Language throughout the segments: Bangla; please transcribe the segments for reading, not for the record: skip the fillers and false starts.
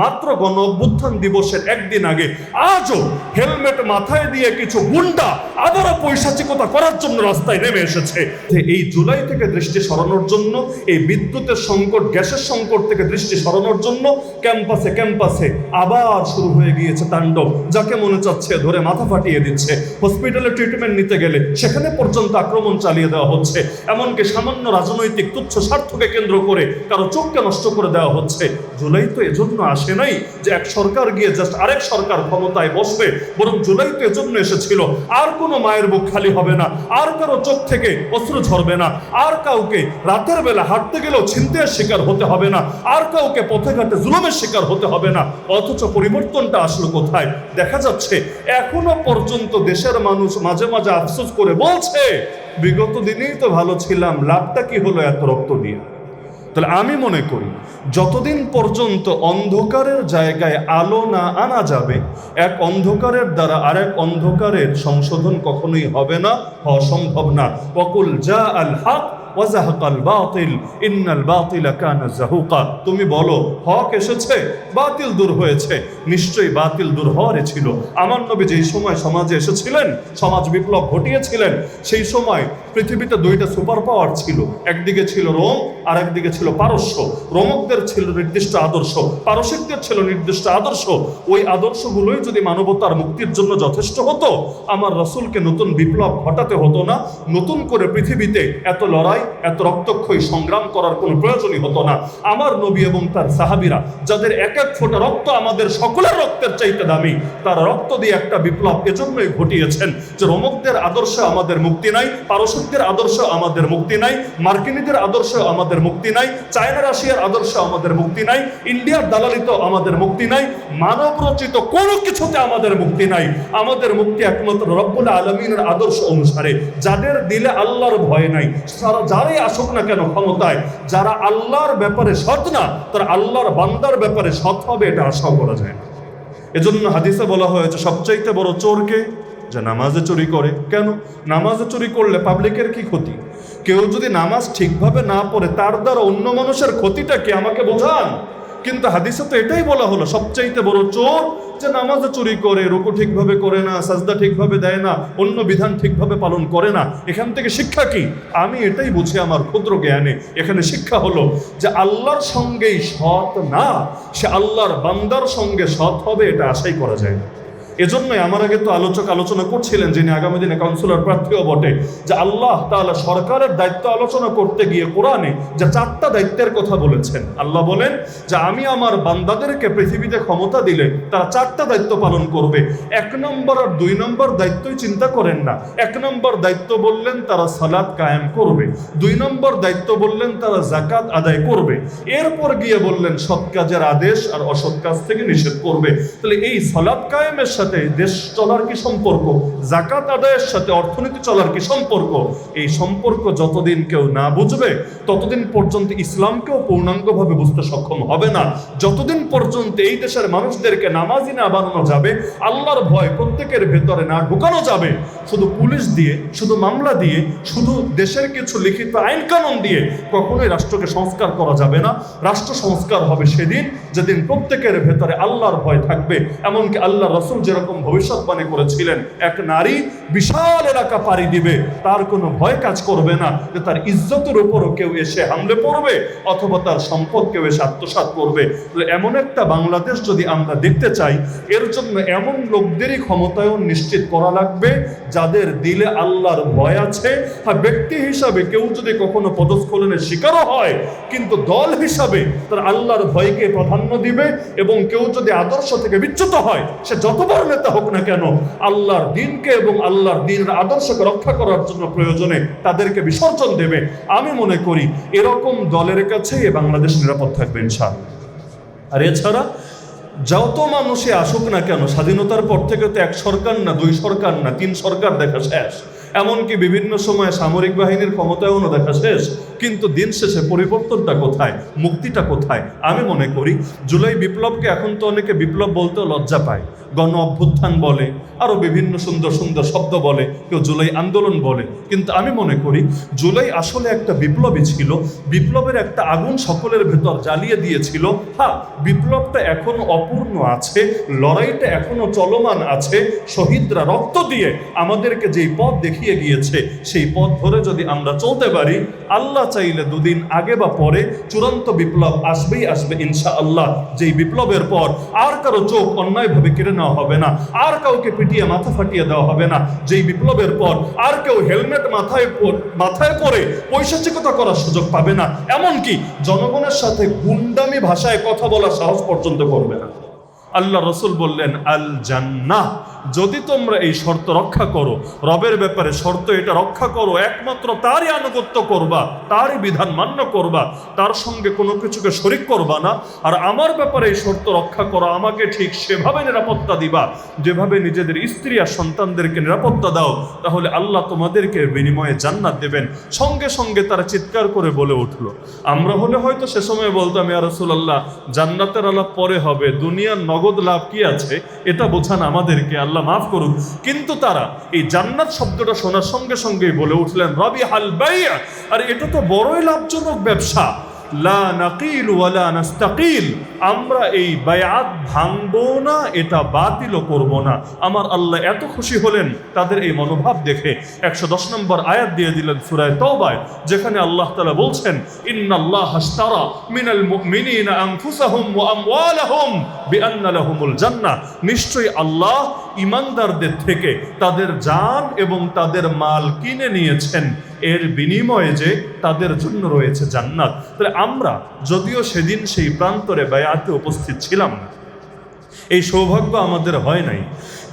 মাত্র গণ অভ্যুত্থান দিবসের একদিন আগে আজও হেলমেট মাথায় দিয়ে কিছু গুন্ডা আবারও পৈশাচিকতা করার জন্য রাস্তায় নেমে এসেছে। এই জুলাই থেকে দৃষ্টি সরানোর জন্য, এই বিদ্যুতের সংকট, গ্যাসের সংকট থেকে দৃষ্টি সরানোর জন্য ক্যাম্পাসে ক্যাম্পাসে আবার শুরু হয়ে গিয়েছে তাণ্ডব। যাকে মনে চাচ্ছে ধরে মাথা ফাটিয়ে দিচ্ছে, হসপিটালে ট্রিটমেন্ট নিতে গেলে সেখানে পর্যন্ত আক্রমণ চালিয়ে দেওয়া হচ্ছে। এমনকি সামান্য রাজনৈতিক তুচ্ছ স্বার্থকে কেন্দ্র করে কারো চোখকে নষ্ট করে দেওয়া হচ্ছে। জুলাই তো এজন্য আসে নাই যে এক সরকার গিয়ে জাস্ট আরেক সরকার ক্ষমতায় বসবে, বরং জুলাই তো এজন্য এসেছিল আর কোনো মায়ের বুক খালি হবে না, আর কারো চোখ থেকে অশ্রু ঝরবে না, আর কাউকে রাতের বেলা হাঁটতে গেলেও ছিনতাইয়ের শিকার হতে হবে না, আর কাউকে পথে ঘাটে জুলুমের শিকার হতে হবে না। অথচ পরিবর্তনটা আসলো কোথায়? দেখা যাচ্ছে এখনো পর্যন্ত দেশের মানুষ মাঝে মাঝে আফসোস করে বলছে, বিগত দিনেই তো ভালো ছিলাম, লাভটা কি হলো এত রক্ত দিয়ে? তাহলে আমি মনে করি যতদিন পর্যন্ত অন্ধকারের জায়গায় আলো না আনা যাবে, এক অন্ধকারের দ্বারা আরেক অন্ধকারের সংশোধন কখনোই হবে না, অসম্ভব না। ওয়াকুল জা আল হক ওয়াজাহাকাল বাতিল ইন্নাল বাতিলা কানা যাহুকা। তুমি বলো হক এসেছে, বাতিল দূর হয়েছে। নিশ্চয়ই বাতিল দূর হওয়ারই ছিল। আমার নবী যেই সময় সমাজে এসেছিলেন, সমাজ বিপ্লব ঘটিয়েছিলেন, সেই সময় পৃথিবীতে দুইটা সুপার পাওয়ার ছিল। একদিকে ছিল রোম, আর একদিকে ছিল পারস্য। রোমকদের ছিল নির্দিষ্ট আদর্শ, পারসিকদের ছিল নির্দিষ্ট আদর্শ। ওই আদর্শগুলোই যদি মানবতার মুক্তির জন্য যথেষ্ট হতো, আমার রাসূলকে নতুন বিপ্লব ঘটাতে হতো না, নতুন করে পৃথিবীতে এত লড়াই, এত রক্তক্ষয়ী সংগ্রাম করার কোনো প্রয়োজনই হতো না। আমার নবী এবং তার সাহাবীরা, যাদের এক এক ফোঁটা রক্ত আমাদের সকলের রক্তের চাইতে দামি, তারা রক্ত দিয়ে একটা বিপ্লব এজন্যই ঘটিয়েছেন যে রোমকদের আদর্শে আমাদের মুক্তি নাই, পারসিকদের আদর্শ আমাদের মুক্তি নাই, মার্কিনীদের আদর্শ আমাদের মুক্তি নাই, চায়না রাশিয়ার আদর্শ আমাদের মুক্তি নাই, ইন্ডিয়ার দালালিত আমাদের মুক্তি নাই, মানব রচিত কোনো কিছুতে আমাদের মুক্তি নাই। আমাদের মুক্তি একমাত্র রব্বুল আলামিনের আদর্শ অনুসারে। যাদের দিলে আল্লাহর ভয় নাই, যারাই আসুক না কেন ক্ষমতায়, যারা আল্লাহর ব্যাপারে সৎ না, তারা আল্লাহর বান্দার ব্যাপারে সৎ হবে, এটা আশা করা যায় না। এজন্য হাদিসে বলা হয়েছে সবচাইতে বড় চোরকে যে নামাজে চুরি করে। কেন? নামাজে চুরি করলে পাবলিকের কি ক্ষতি? কেউ যদি নামাজ ঠিকভাবে না পড়ে, তার দ্বারা অন্য মানুষের ক্ষতিটা কি আমাকে বোঝান। কিন্তু হাদিসে তো এটাই বলা হলো সবচাইতে বড় চোর যে নামাজে চুরি করে, রুকু ঠিকভাবে করে না, সাজদা ঠিকভাবে দেয় না, অন্য বিধান ঠিকভাবে পালন করে না। এখান থেকে শিক্ষা কি? আমি এটাই বুঝি আমার ক্ষুদ্র জ্ঞানে। এখানে শিক্ষা হলো যে আল্লাহর সঙ্গেই সৎ না, সে আল্লাহর বান্দার সঙ্গে সৎ হবে, এটা আশাই করা যায় না। এজন্যই আমার আগে তো আলোচনা করছিলেন, যিনি আগামী দিনে কাউন্সিলর প্রার্থীও বটে, যে আল্লাহ তাআলা সরকারের দায়িত্ব আলোচনা করতে গিয়ে কোরআনে যে 4টা দায়িত্বের কথা বলেছেন। আল্লাহ বলেন যে আমি আমার বান্দাদেরকে পৃথিবীতে ক্ষমতা দিলে তারা 4টা দায়িত্ব পালন করবে। 1 নম্বর আর 2 নম্বর দায়িত্বই চিন্তা করেন না। 1 নম্বর দায়িত্ব বললেন তারা সালাত কায়েম করবে, 2 নম্বর দায়িত্ব বললেন তারা যাকাত আদায় করবে, এরপর গিয়ে বললেন সৎ কাজের আদেশ আর অসৎ কাজ থেকে নিষেধ করবে। তাহলে এই সালাত কায়েমের সাথে দেশ চলার কি সম্পর্ক? যাকাত আদায়ের সাথে অর্থনীতি চলার কি সম্পর্ক? এই সম্পর্ক যতদিন কেউ না বুঝবে, ততদিন পর্যন্ত ইসলামকেও পূর্ণাঙ্গভাবে বুঝতে সক্ষম হবে না। যতদিন পর্যন্ত এই দেশের মানুষদেরকে নামাজি না বানানো যাবে, আল্লাহর ভয় প্রত্যেকের ভেতরে না ঢুকানো যাবে, শুধু পুলিশ দিয়ে, শুধু মামলা দিয়ে, শুধু দেশের কিছু লিখিত আইন কানুন দিয়ে কখনোই রাষ্ট্রকে সংস্কার করা যাবে না। রাষ্ট্র সংস্কার হবে সেদিন যেদিন প্রত্যেকের ভেতরে আল্লাহর ভয় থাকবে। এমনকি আল্লাহ রাসূল যেরকম ভবিষ্যৎবাণী করেছিলেন, এক নারী বিশাল এলাকা পাড়ি দিবে, তার কোনো ভয় কাজ করবে না যে তার ইজ্জতের উপরও কেউ এসে হামলে পড়বে অথবা তার সম্পদ কেউ এসে আত্মসাৎ করবে। এমন একটা বাংলাদেশ যদি আমরা দেখতে চাই, এর জন্য এমন লোকদেরই ক্ষমতায়ন নিশ্চিত করা লাগবে যাদের দিলে আল্লাহর ভয় আছে। আর ব্যক্তি হিসাবে কেউ যদি কখনো পদস্খলনের শিকারও হয়, কিন্তু দল হিসাবে তার আল্লাহর ভয়কে প্রাধান্য দিবে, এবং কেউ যদি আদর্শ থেকে বিচ্যুত হয়, সে যত বড় নেতা হোক না কেন, আল্লাহর দিনকে এবং আল্লাহর দিনের আদর্শকে রক্ষা করার জন্য প্রয়োজনে তাদেরকে বিসর্জন দেবে। আমি মনে করি এরকম দলের কাছে এ বাংলাদেশ নিরাপদ থাকবে ইনশাআল্লাহ। আর এছাড়া যত মানুষই আসুক না কেন, স্বাধীনতার পর থেকে তো 1 সরকার না, 2 সরকার না, 3 সরকার দেখা শেষ, এমনকি বিভিন্ন সময়ে সামরিক বাহিনীর ক্ষমতায়নও দেখা শেষ। কিন্তু দিন শেষে পরিবর্তনটা কোথায়? মুক্তিটা কোথায়? আমি মনে করি জুলাই বিপ্লবকে এখন তো অনেকে বিপ্লব বলতেও লজ্জা পায়। গণ অভ্যুত্থান বলে, আরও বিভিন্ন সুন্দর সুন্দর শব্দ বলে, কেউ জুলাই আন্দোলন বলে। কিন্তু আমি মনে করি জুলাই আসলে একটা বিপ্লবী ছিল। বিপ্লবের একটা আগুন সকলের ভেতর জ্বালিয়ে দিয়েছিল। হ্যাঁ, বিপ্লবটা এখনো অপূর্ণ আছে, লড়াইটা এখনো চলমান আছে। শহীদরা রক্ত দিয়ে আমাদেরকে যেই পথ দেখিয়ে গিয়েছে, সেই পথ ধরে যদি আমরা চলতে পারি, আল্লাহ চাইলে দুদিন আগে বা পরে চূড়ান্ত বিপ্লব আসবেই আসবে ইনশাআল্লাহ। যেই বিপ্লবের পর আর কারো চোখ অন্যায়ভাবে কেড়ে নেওয়া হবে না, আর কাউকে পিটিয়ে মাথা ফাটিয়ে দেওয়া হবে না। যেই বিপ্লবের পর আর কেউ হেলমেট মাথায় পরে পৈশাচিকতা করার সুযোগ পাবে না, এমনকি জনগণের সাথে গুন্ডামি ভাষায় কথা বলার সাহস পর্যন্ত করবে না। আল্লাহ রসুল বললেন, আল জান্নাহ, যদি তোমরা এই শর্ত রক্ষা করো, রবের ব্যাপারে শর্ত এটা রক্ষা করো, একমাত্র তারই আনুগত্য করবা, তারই বিধান মান্য করবা, তার সঙ্গে কোনো কিছুকে শরিক করবা না, আর আমার ব্যাপারে এই শর্ত রক্ষা করো, আমাকে ঠিক সেভাবে নিরাপত্তা দিবা যেভাবে নিজেদের স্ত্রী আর সন্তানদেরকে নিরাপত্তা দাও, তাহলে আল্লাহ তোমাদেরকে বিনিময়ে জান্নাত দেবেন। সঙ্গে সঙ্গে তারা চিৎকার করে বলে উঠলো। আমরা হলে হয়তো সে সময় বলতাম, ইয়া রাসূলুল্লাহ, জান্নাতের আলাপ পরে হবে, দুনিয়ার নগদ লাভ কি আছে এটা বোঝান আমাদেরকে, আল্লাহ মাফ করুন। কিন্তু তারা এই জান্নাত শব্দটা শোনার সঙ্গে সঙ্গেই বলে উঠলেন, রাবিহাল বাই', আর এটা তো বড়ই লাভজনক ব্যবসা। লা নাকিল ওয়ালা নাস্তাকিল, আমরা এই বায়াত ভাঙবো না, এটা বাতিলও করব না। আমার আল্লাহ এত খুশি হলেন তাদের এই মনোভাব দেখে। 110 নম্বর আয়াত দিয়ে দিলেন সূরা তাওবায়, যেখানে আল্লাহ তাআলা বলছেন, ইন্নাল্লাহা আশতারা মিনাল মুমিনিনা আনফুসাহুম ওয়া আমওয়ালাহুম বিআন্না লাহুমুল জান্নাহ, নিশ্চয়ই আল্লাহ ঈমানদারদের থেকে তাদের জান এবং তাদের মাল কিনে নিয়েছেন, এর বিনিময়ে যে তাদের জন্য রয়েছে জান্নাত। তাহলে আমরা যদিও সেদিন সেই প্রান্তরে বায়াতে উপস্থিত ছিলাম না, এই সৌভাগ্য আমাদের হয় নাই,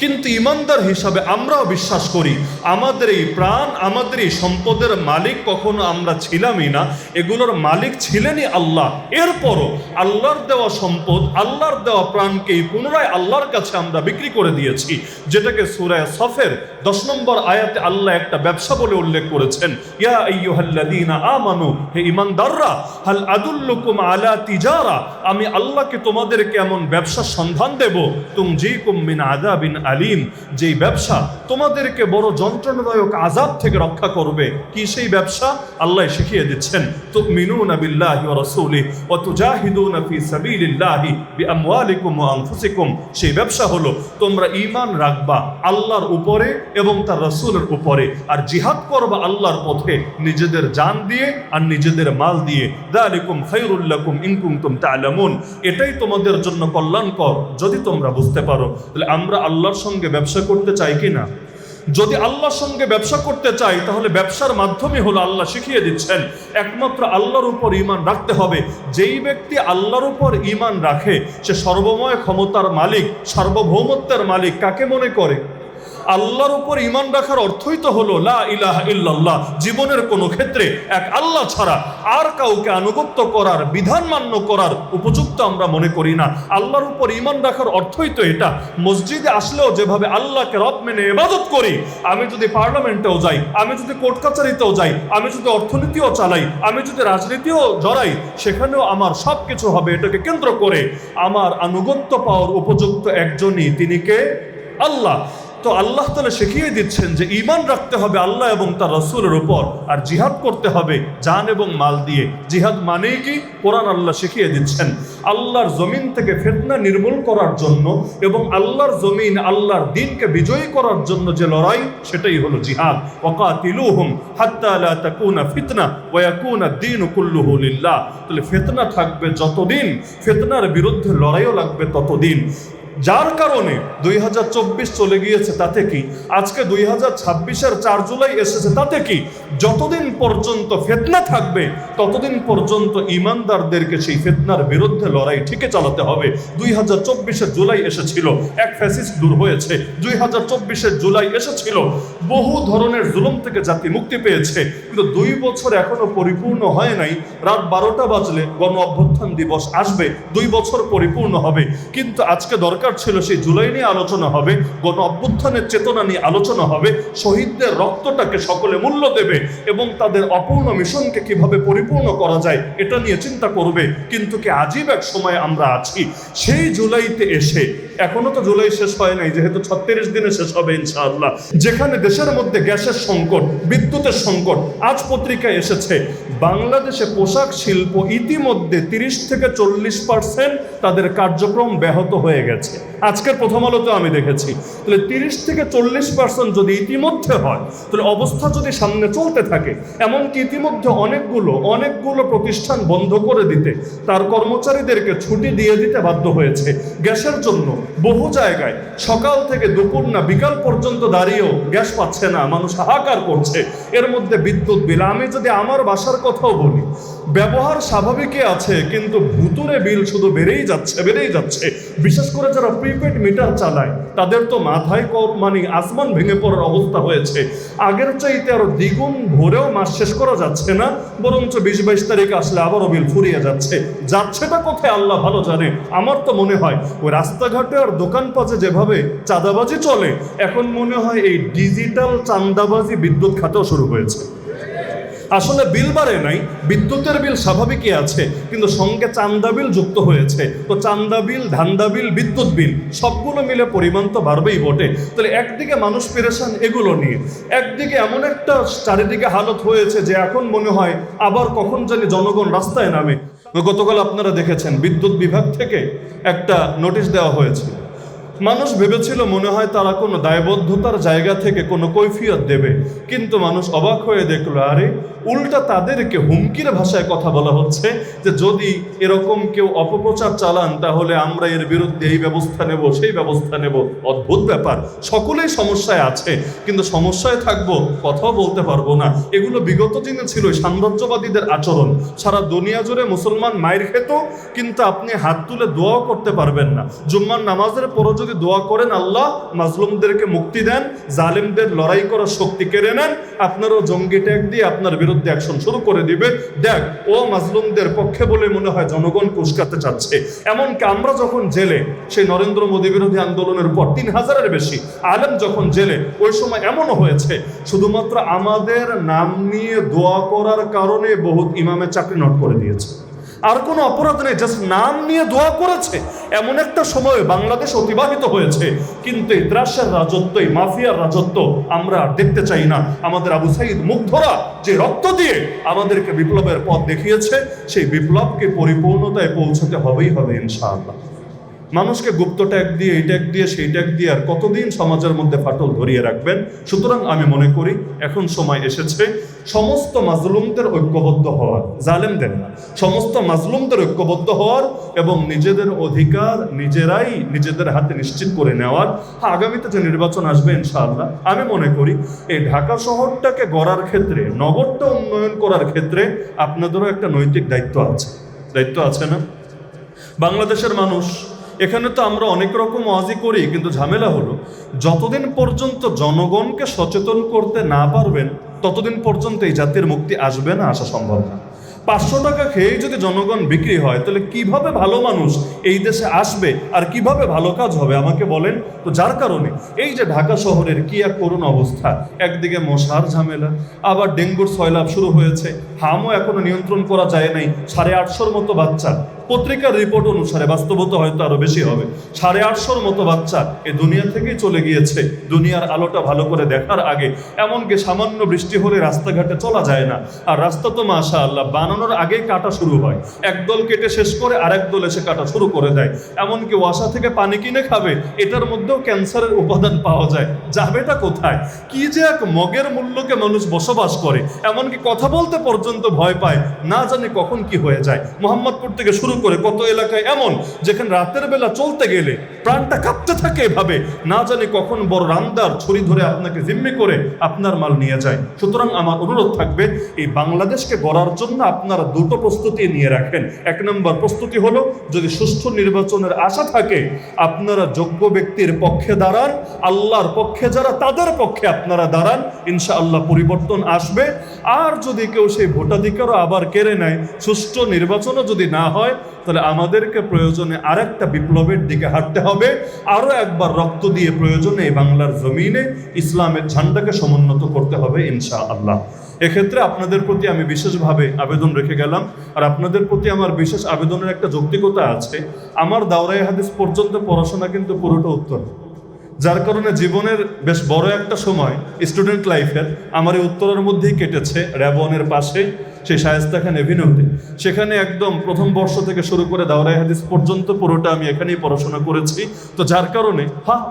কিন্তু ইমানদার হিসাবে আমরাও বিশ্বাস করি আমাদের এই প্রাণ, আমাদের এই সম্পদের মালিক কখনো আমরা ছিলামই না, এগুলোর মালিক ছিলেনই আল্লাহ। এরপরও আল্লাহর দেওয়া সম্পদ, আল্লাহর দেওয়া প্রাণকে পুনরায় আল্লাহর কাছে আমরা বিক্রি করে দিয়েছি, যেটাকে সূরা সফের 10 নম্বর আয়াতে আল্লাহ একটা ব্যবসা বলে উল্লেখ করেছেন, ইয়া আইয়ুহাল্লাযীনা আমানু, হে ঈমানদাররা, হাল আদুল্লুকুম আলা তিজারা, আমি আল্লাহকে তোমাদেরকে এমন ব্যবসার সন্ধান দেব, তুনজিকুম মিন আযাবিন আলিম, যেই ব্যবসা তোমাদেরকে বড় যন্ত্রণাদায়ক আযাব থেকে রক্ষা করবে। কি সেই ব্যবসা? আল্লাহ শিখিয়ে দিচ্ছেন, তুমিনুনা বিল্লাহি ওয়া রাসূলিহি ওয়া তুজাহিদুনা ফি সাবিলিল্লাহি বিআমওয়ালিকুম ওয়া আনফুসিকুম, সেই ব্যবসা হলো তোমরা ঈমান রাখবা আল্লাহর উপরে এবং তার রাসূলের উপরে, আর জিহাদ করবা আল্লাহর পথে নিজেদের জান দিয়ে আর নিজেদের মাল দিয়ে। যালিকুম খায়রুল লাকুম ইন কুনতুম তা'লামুন, এটাই তোমাদের জন্য কল্যাণকর যদি তোমরা বুঝতে পারো। তাহলে আমরা আল্লাহর সঙ্গে ব্যবসা করতে চাই কি না? যদি আল্লাহর সঙ্গে ব্যবসা করতে চাই, তাহলে ব্যবসার মাধ্যমে হলো আল্লাহ শিখিয়ে দিচ্ছেন একমাত্র আল্লাহর উপর ঈমান রাখতে হবে। যেই ব্যক্তি আল্লাহর উপর ঈমান রাখে, সে সর্বময় ক্ষমতার মালিক, সার্বভৌমত্বের মালিক কাকে মনে করে? আল্লাহর উপর ঈমান রাখার অর্থই তো হলো লা ইলাহা ইল্লাল্লাহ, জীবনের কোনো ক্ষেত্রে এক আল্লাহ ছাড়া আর কাউকে আনুগত্য করার, বিধান মান্য করার উপযুক্ত আমরা মনে করি না। আল্লাহর উপর ঈমান রাখার অর্থই তো এটা। মসজিদে আসলেও যেভাবে আল্লাহকে রব মেনে ইবাদত করি, আমি যদি পার্লামেন্টেও যাই, আমি যদি কোর্ট কাছারিতেও যাই, আমি যদি অর্থনীতিও চালাই, আমি যদি রাজনীতিও জড়াই, সেখানেও আমার সব কিছু হবে এটাকে কেন্দ্র করে। আমার আনুগত্য পাওয়ার উপযুক্ত একজনই, তিনি কে? আল্লাহ। তো আল্লাহ তাআলা শিখিয়ে দিচ্ছেন যে ঈমান রাখতে হবে আল্লাহ এবং তার রাসূলের উপর, আর জিহাদ করতে হবে জান এবং মাল দিয়ে। জিহাদ মানেই কি? কোরআন আল্লাহ শিখিয়ে দিচ্ছেন আল্লাহর জমিন থেকে ফিতনা নির্মূল করার জন্য এবং আল্লাহর জমিন, আল্লাহর দ্বীনকে বিজয়ী করার জন্য যে লড়াই, সেটাই হলো জিহাদ। ওয়াকাতিলুহুম হাত্তা লা তাকুনা ফিতনা ওয়া ইয়াকুনা আদ-দীনু কুল্লুহু লিল্লাহ। তাহলে ফিতনা থাকবে যতদিন, ফিতনার বিরুদ্ধে লড়াইও লাগবে ততদিন। যার কারণে 2024 চলে গিয়েছে, তাতে কি? আজকে 2026-এর 4 জুলাই এসেছে, তাতে কি? যতদিন পর্যন্ত ফিতনা থাকবে ততদিন পর্যন্ত ঈমানদারদেরকে সেই ফিতনার বিরুদ্ধে লড়াই ঠিকই চালাতে হবে। 2024-এর জুলাই এসেছিল, এক ফ্যাসিস্ট দূর হয়েছে। 2024-এর জুলাই এসেছিল, বহু ধরনের জুলুম থেকে জাতি মুক্তি পেয়েছে, কিন্তু 2 বছর এখনো পরিপূর্ণ হয় নাই। রাত 12টা বাজলে গণ অভ্যুত্থান দিবস আসবে, 2 বছর পরিপূর্ণ হবে। কিন্তু আজকে দরকার ছিল সেই জুলাই নিয়ে আলোচনা হবে, গণ অভ্যুত্থান অভ্যুত্থানের চেতনা নিয়ে আলোচনা হবে, শহীদদের রক্তটাকে সকলে মূল্য দেবে এবং তাদের অপূর্ণ মিশনকে কিভাবে পরিপূর্ণ করা যায় এটা নিয়ে চিন্তা করবে। কিন্তু কি আজীব এক সময় আমরা আছি। সেই জুলাইতে এসে, এখনো তো জুলাই শেষ হয় নাই, যেহেতু 36 দিনে শেষ হবে ইনশাআল্লাহ, যেখানে দেশের মধ্যে গ্যাসের সংকট, বিদ্যুতের সংকট, আজ পত্রিকায় এসেছে বাংলাদেশে পোশাক শিল্প ইতিমধ্যে 30 থেকে 40% তাদের কার্যক্রম ব্যাহত হয়ে গেছে। আজকের প্রথম আলোতে আমি দেখেছি। তাহলে 30 থেকে 40% যদি ইতিমধ্যে হয়, তাহলে অবস্থা যদি সামনে চলতে থাকে, এমনকি ইতিমধ্যে অনেকগুলো প্রতিষ্ঠান বন্ধ করে দিতে, তার কর্মচারীদেরকে ছুটি দিয়ে দিতে বাধ্য হয়েছে গ্যাসের জন্য। বহু জায়গায় সকাল থেকে দুপুর না বিকাল পর্যন্ত দাঁড়িয়েও গ্যাস পাচ্ছে না, মানুষ হাহাকার করছে। এর মধ্যে বিদ্যুৎ বিল, আমি যদি আমার বাসার কথাও বলি, ব্যবহার স্বাভাবিকই আছে, কিন্তু ভুতুরে বিল শুধু বেড়েই যাচ্ছে। বিশেষ করে যারা প্রিপেড মিটার চালায় তাদের তো মাথায় মানে আসমান ভেঙে পড়ার অবস্থা হয়েছে। আগের চাইতে আরো দ্বিগুণ ভোরেও মাস শেষ করা যাচ্ছে না, বরঞ্চ 20-22 তারিখ আসলে আবারও বিল ফুরিয়ে যাচ্ছেটা কোথায় আল্লাহ ভালো জানে। আমার তো মনে হয় ওই রাস্তাঘাটে আর দোকানপাটে যেভাবে চাঁদাবাজি চলে, এখন মনে হয় এই ডিজিটাল চাঁদাবাজি বিদ্যুৎ খাতেও শুরু হয়েছে। আসলে বিল বাড়ে নাই, বিদ্যুতের বিল স্বাভাবিকই আছে, কিন্তু সঙ্গে চান্দা বিল যুক্ত হয়েছে। তো চান্দা বিল, ধান্দা বিল, বিদ্যুৎ বিল সবগুলো মিলে পরিমাণ তো বাড়বেই বটে। তাহলে একদিকে মানুষ পেরেশান এগুলো নিয়ে, একদিকে এমন একটা চারিদিকে হালত হয়েছে যে এখন মনে হয় আবার কখন জানি জনগণ রাস্তায় নামে। গতকাল আপনারা দেখেছেন বিদ্যুৎ বিভাগ থেকে একটা নোটিশ দেওয়া হয়েছে। মানুষ ভেবেছিল মনে হয় তারা কোনো দায়বদ্ধতার জায়গা থেকে কোনো কৈফিয়ত দেবে, কিন্তু মানুষ অবাক হয়ে দেখলো আরে উল্টা তাদেরকে হুমকির ভাষায় কথা বলা হচ্ছে যে যদি এরকম কেউ অপপ্রচার চালান তাহলে আমরা এর বিরুদ্ধে এই ব্যবস্থা নেব, সেই ব্যবস্থা নেব। অদ্ভুত ব্যাপার, সকলেই সমস্যায় আছে, কিন্তু সমস্যায় থাকবো, কথাও বলতে পারবো না। এগুলো বিগত দিনে ছিল সাম্রাজ্যবাদীদের আচরণ। সারা দুনিয়া জুড়ে মুসলমান মায়ের খেত, কিন্তু আপনি হাত তুলে দোয়াও করতে পারবেন না। জুম্মার নামাজের পরও যদি দোয়া করেন আল্লাহ মাজলুমদেরকে মুক্তি দেন, জালেমদের লড়াই করার শক্তি কেড়ে নেন, আপনারও জঙ্গি ট্যাগ দিয়ে আপনার বিরুদ্ধে অ্যাকশন শুরু করে দিবে। দেখ ও মাজলুমদের পক্ষে বলে মনে হয় জনগণ উস্কাতে চাচ্ছে। এমনকি আমরা যখন জেলে, সেই নরেন্দ্র মোদী বিরোধী আন্দোলনের পর 3000-এর বেশি আলেম যখন জেলে, ওই সময় এমনও হয়েছে শুধুমাত্র আমাদের নাম নিয়ে দোয়া করার কারণে বহুত ইমামের চাকরি নট করে দিয়েছে। আর কোনো অপরাধ নেই, জাস্ট নাম নিয়ে দোয়া করেছে। এমন একটা সময় বাংলাদেশ অতিবাহিত হয়েছে, কিন্তু এই ত্রাসের রাজত্ব, এই মাফিয়ার রাজত্ব আমরা আর দেখতে চাই না। আমাদের আবু সাইদ মুগ্ধরা যে রক্ত দিয়ে আমাদেরকে বিপ্লবের পথ দেখিয়েছে, সেই বিপ্লবকে পরিপূর্ণতায় পৌঁছাতে হবে ইনশাআল্লাহ। মানুষকে গুপ্ত ট্যাগ দিয়ে, এই ট্যাগ দিয়ে, সেই ট্যাগ দিয়ে আর কতদিন সমাজের মধ্যে ফাটল ধরিয়ে রাখবেন। সুতরাং আমি মনে করি এখন সময় এসেছে সমস্ত মাজলুমদের ঐক্যবদ্ধ হওয়ার, জালেমদের না, সমস্ত মাজলুমদের ঐক্যবদ্ধ হওয়ার এবং নিজেদের অধিকার নিজেরাই নিজেদের হাতে নিশ্চিত করে নেওয়ার। আগামীতে যে নির্বাচন আসবে ইনশাআল্লাহ, আমি মনে করি এই ঢাকা শহরটাকে গড়ার ক্ষেত্রে, নগরটা উন্নয়ন করার ক্ষেত্রে আপনাদেরও একটা নৈতিক দায়িত্ব আছে না? বাংলাদেশের মানুষ, এখানে তো আমরা অনেক রকম ওয়াজি করি, কিন্তু ঝামেলা হলো যতদিন পর্যন্ত জনগণকে সচেতন করতে না পারবেন ততদিন পর্যন্ত এই জাতির মুক্তি আসবে না, আসা সম্ভব না। 500 টাকা খেয়েই যদি জনগণ বিক্রি হয়, তাহলে কিভাবে ভালো মানুষ এই দেশে আসবে আর কিভাবে ভালো কাজ হবে আমাকে বলেন তো? যার কারণে এই যে ঢাকা শহরের কি এক করুণ অবস্থা, একদিকে মশার ঝামেলা, আবার ডেঙ্গুর সয়লাভ শুরু হয়েছে, হামও এখনো নিয়ন্ত্রণ করা যায় নাই। 850-র মতো বাচ্চা, পত্রিকার রিপোর্ট অনুসারে, বাস্তবতা হয়তো আরো বেশি হবে, 850-র মতো বাচ্চা এই দুনিয়া থেকেই চলে গিয়েছে দুনিয়ার আলোটা ভালো করে দেখার আগে। এমনকি সামান্য বৃষ্টি হলে রাস্তাঘাটে চলা যায় না, আর রাস্তা তো মাশাআল্লাহ বানানোর আগেই কাটা শুরু হয়। একদল কেটে শেষ করে আরেক দল এসে কাটা শুরু করে দেয়। এমনকি ওয়াসা থেকে পানি কিনে খাবে, এটার মধ্যেও ক্যান্সারের উপাদান পাওয়া যায়। যাবেটা কোথায়? কি যে এক মগের মূল্যকে মানুষ বসবাস করে, এমনকি কথা বলতে পর্যন্ত ভয় পায়, না জানি কখন কি হয়ে যায়। মোহাম্মদপুর থেকে শুরু করে কত এলাকায় এমন যেখানে রাতের বেলা চলতে গেলে প্রাণটা কাঁপতে থাকে এভাবে, না জানি কখন বড় রামদার ছুরি ধরে আপনাকে জিম্মি করে আপনার মাল নিয়ে যায়। সুতরাং আমার অনুরোধ থাকবে এই বাংলাদেশকে গড়ার জন্য আপনারা দুটো প্রস্তুতি নিয়ে রাখেন। 1 নম্বর প্রস্তুতি হলো, যদি সুষ্ঠু নির্বাচনের আশা থাকে আপনারা যোগ্য ব্যক্তির পক্ষে দাঁড়ান, আল্লাহর পক্ষে যারা তাদের পক্ষে আপনারা দাঁড়ান, ইনশাআল্লাহ পরিবর্তন আসবে। আর যদি কেউ সেই ভোটাধিকারও আবার কেড়ে নেয়, সুষ্ঠু নির্বাচনও যদি না হয়, তাহলে আমাদেরকে প্রয়োজনে আরেকটা বিপ্লবের দিকে হাঁটতে হবে, আরও একবার রক্ত দিয়ে প্রয়োজনে এই বাংলার জমিনে ইসলামের ঝান্ডাকে সমুন্নত করতে হবে ইনশাআল্লাহ। এক্ষেত্রে আপনাদের প্রতি আমি বিশেষভাবে আবেদন রেখে গেলাম। আর আপনাদের প্রতি আমার বিশেষ আবেদনের একটা যৌক্তিকতা আছে। আমার দাওরায়ে হাদিস পর্যন্ত পড়াশোনা কিন্তু পুরোটা উত্তর, যার কারণে জীবনের বেশ বড় একটা সময় স্টুডেন্ট লাইফের আমার এই উত্তরের মধ্যেই কেটেছে, র্যাবনের পাশে সেই শায়েস্তা খান এভিনিউতে। সেখানে একদম প্রথম বর্ষ থেকে শুরু করে দাওরায়ে হাদিস পর্যন্ত পুরোটা আমি এখানেই পড়াশোনা করেছি। তো যার কারণে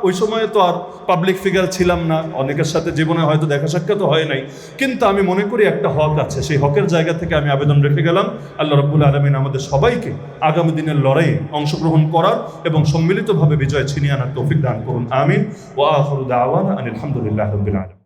ওই সময়ে তো আর পাবলিক ফিগার ছিলাম না, অনেকের সাথে জীবনে হয়তো দেখা সাক্ষাৎ হয় নাই, কিন্তু আমি মনে করি একটা হক আছে, সেই হকের জায়গা থেকে আমি আবেদন রেখে গেলাম। আল্লাহ রাব্বুল আলামিন আমাদের সবাইকে আগামী দিনের লড়াইয়ে অংশগ্রহণ করার এবং সম্মিলিতভাবে বিজয় ছিনিয়ে আনার তৌফিক দান করুন, আমিন। ওয়া আখিরু দাওয়ানা আনিল হামদুলিল্লাহি রাব্বিল আলামিন।